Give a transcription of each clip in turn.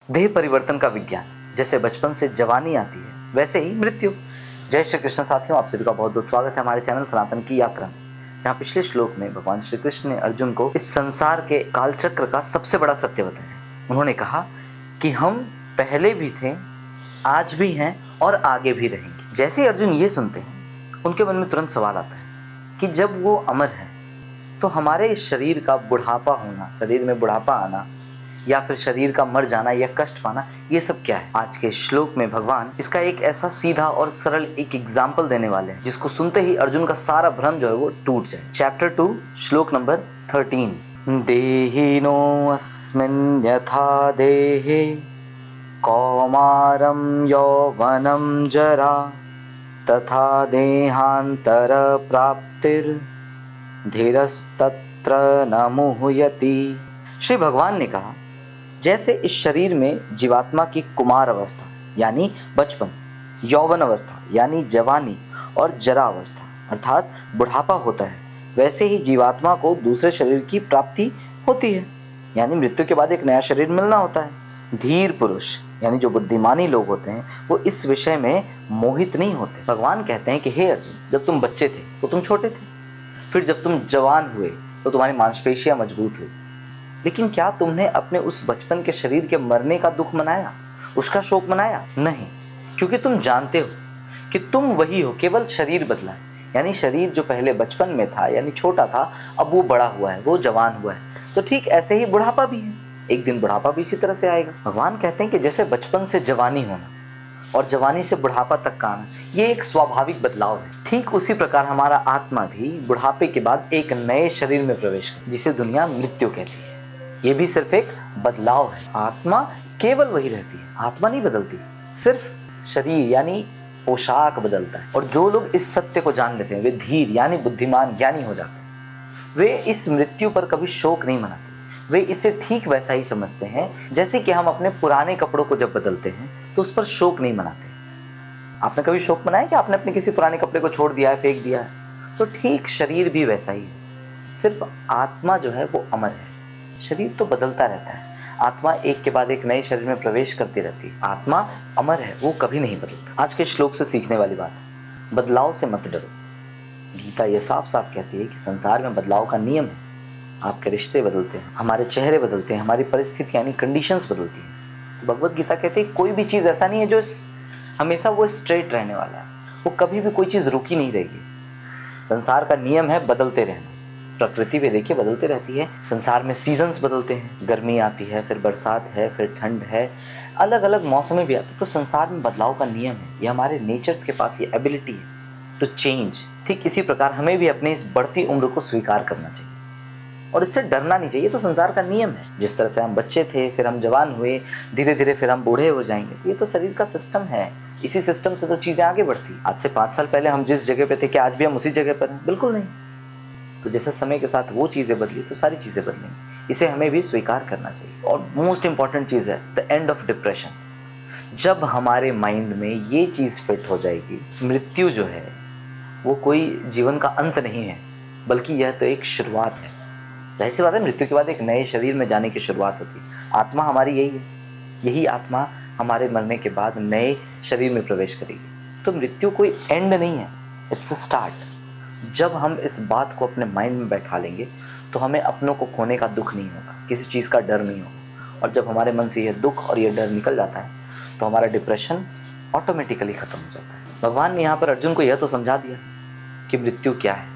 देह परिवर्तन का विज्ञान। जैसे बचपन से जवानी आती है, वैसे ही मृत्यु। जय श्री कृष्ण साथियों, आप सभी का बहुत बहुत स्वागत है हमारे चैनल सनातन की यात्रा में, जहाँ पिछले श्लोक में भगवान श्री कृष्ण ने अर्जुन को इस संसार के कालचक्र का सबसे बड़ा सत्य बताया। उन्होंने कहा कि हम पहले भी थे, आज भी हैं और आगे भी रहेंगे। जैसे ही अर्जुन ये सुनते हैं, उनके मन में तुरंत सवाल आता है कि जब वो अमर है तो हमारे इस शरीर का बुढ़ापा होना, शरीर में बुढ़ापा आना, या फिर शरीर का मर जाना या कष्ट पाना, ये सब क्या है। आज के श्लोक में भगवान इसका एक ऐसा सीधा और सरल एक एग्जाम्पल देने वाले हैं जिसको सुनते ही अर्जुन का सारा भ्रम जो है वो टूट जाए। चैप्टर 2 श्लोक नंबर 13। देहिनो अस्मिन् यथा देहे कौमारं यौवनं जरा तथा देहांतर प्राप्तिर धीरस्तत्र न मुह्यति। श्री भगवान ने कहा, जैसे इस शरीर में जीवात्मा की कुमार अवस्था यानी बचपन, यौवन अवस्था यानी जवानी और जरा अवस्था अर्थात बुढ़ापा होता है, वैसे ही जीवात्मा को दूसरे शरीर की प्राप्ति होती है यानी मृत्यु के बाद एक नया शरीर मिलना होता है। धीर पुरुष यानी जो बुद्धिमानी लोग होते हैं वो इस विषय में मोहित नहीं होते। भगवान कहते हैं कि हे अर्जुन, जब तुम बच्चे थे तो तुम छोटे थे, फिर जब तुम जवान हुए तो तुम्हारी मांसपेशियां मजबूत हुई, लेकिन क्या तुमने अपने उस बचपन के शरीर के मरने का दुख मनाया, उसका शोक मनाया? नहीं, क्योंकि तुम जानते हो कि तुम वही हो, केवल शरीर बदला है। यानी शरीर जो पहले बचपन में था यानी छोटा था, अब वो बड़ा हुआ है, वो जवान हुआ है। तो ठीक ऐसे ही बुढ़ापा भी है, एक दिन बुढ़ापा भी इसी तरह से आएगा। भगवान कहते हैं कि जैसे बचपन से जवानी होना और जवानी से बुढ़ापा तक का आना, ये एक स्वाभाविक बदलाव है। ठीक उसी प्रकार हमारा आत्मा भी बुढ़ापे के बाद एक नए शरीर में प्रवेश करती है, जिसे दुनिया मृत्यु कहती है। ये भी सिर्फ एक बदलाव है। आत्मा केवल वही रहती है, आत्मा नहीं बदलती, सिर्फ शरीर यानी पोशाक बदलता है। और जो लोग इस सत्य को जान लेते हैं वे धीर यानी बुद्धिमान ज्ञानी हो जाते हैं। वे इस मृत्यु पर कभी शोक नहीं मनाते, वे इसे ठीक वैसा ही समझते हैं जैसे कि हम अपने पुराने कपड़ों को जब बदलते हैं तो उस पर शोक नहीं मनाते। आपने कभी शोक मनाया कि आपने अपने किसी पुराने कपड़े को छोड़ दिया है, फेंक दिया है? तो ठीक शरीर भी वैसा ही है, सिर्फ आत्मा जो है वो अमर है। शरीर तो बदलता रहता है, आत्मा एक के बाद एक नए शरीर में प्रवेश करती रहती है। आत्मा अमर है, वो कभी नहीं बदलता। आज के श्लोक से सीखने वाली बात है, बदलाव से मत डरो। गीता ये साफ साफ कहती है कि संसार में बदलाव का नियम है। आपके रिश्ते बदलते हैं, हमारे चेहरे बदलते हैं, हमारी परिस्थिति यानी कंडीशंस बदलती हैं। तो भगवत गीता कहती है कोई भी चीज़ ऐसा नहीं है जो हमेशा वो स्ट्रेट रहने वाला है, वो कभी भी कोई चीज़ रुकी नहीं रहेगी। संसार का नियम है बदलते रहना। प्रकृति भी देखिए बदलती रहती है, संसार में सीजन्स बदलते हैं, गर्मी आती है, फिर बरसात है, फिर ठंड है, अलग अलग मौसमें भी आते हैं। तो संसार में बदलाव का नियम है, ये हमारे नेचर्स के पास ये एबिलिटी है टू चेंज। ठीक इसी प्रकार हमें भी अपनी इस बढ़ती उम्र को स्वीकार करना चाहिए और इससे डरना नहीं चाहिए। तो संसार का नियम है, जिस तरह से हम बच्चे थे, फिर हम जवान हुए, धीरे धीरे फिर हम बूढ़े हो जाएंगे। ये तो शरीर का सिस्टम है, इसी सिस्टम से तो चीज़ें आगे बढ़ती। आज से 5 साल पहले हम जिस जगह पे थे, क्या आज भी हम उसी जगह पर हैं? बिल्कुल नहीं। तो जैसे समय के साथ वो चीज़ें बदली तो सारी चीज़ें बदलेंगी, इसे हमें भी स्वीकार करना चाहिए। और मोस्ट इंपॉर्टेंट चीज़ है द एंड ऑफ डिप्रेशन। जब हमारे माइंड में ये चीज़ फिट हो जाएगी, मृत्यु जो है वो कोई जीवन का अंत नहीं है, बल्कि यह तो एक शुरुआत है। जाहिर सी बात है, मृत्यु के बाद एक नए शरीर में जाने की शुरुआत होती है। आत्मा हमारी यही है, यही आत्मा हमारे मरने के बाद नए शरीर में प्रवेश करेगी। तो मृत्यु कोई एंड नहीं है, इट्स अ स्टार्ट। जब हम इस बात को अपने माइंड में बैठा लेंगे तो हमें अपनों को खोने का दुख नहीं होगा, किसी चीज़ का डर नहीं होगा। और जब हमारे मन से यह दुख और यह डर निकल जाता है तो हमारा डिप्रेशन ऑटोमेटिकली ख़त्म हो जाता है। भगवान ने यहाँ पर अर्जुन को यह तो समझा दिया कि मृत्यु क्या है,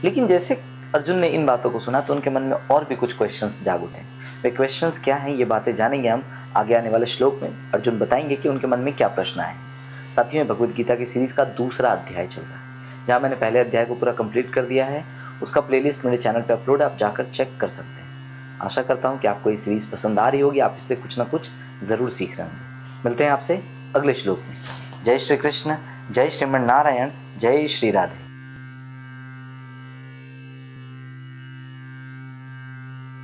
लेकिन जैसे अर्जुन ने इन बातों को सुना तो उनके मन में और भी कुछ क्वेश्चंस जाग उठे। वे क्वेश्चंस क्या हैं, ये बातें जानेंगे हम आगे आने वाले श्लोक में। अर्जुन बताएंगे कि उनके मन में क्या प्रश्न आए। साथियों, भगवद गीता की सीरीज़ का दूसरा अध्याय चल रहा है, जहाँ मैंने पहले अध्याय को पूरा कंप्लीट कर दिया है। उसका प्लेलिस्ट मेरे चैनल पर अपलोड है, आप जाकर चेक कर सकते हैं। आशा करता हूँ कि आपको ये सीरीज़ पसंद आ रही होगी, आप इससे कुछ ना कुछ ज़रूर सीख रहे होंगे। मिलते हैं आपसे अगले श्लोक में। जय श्री कृष्ण, जय श्रीमन नारायण, जय श्री राधे।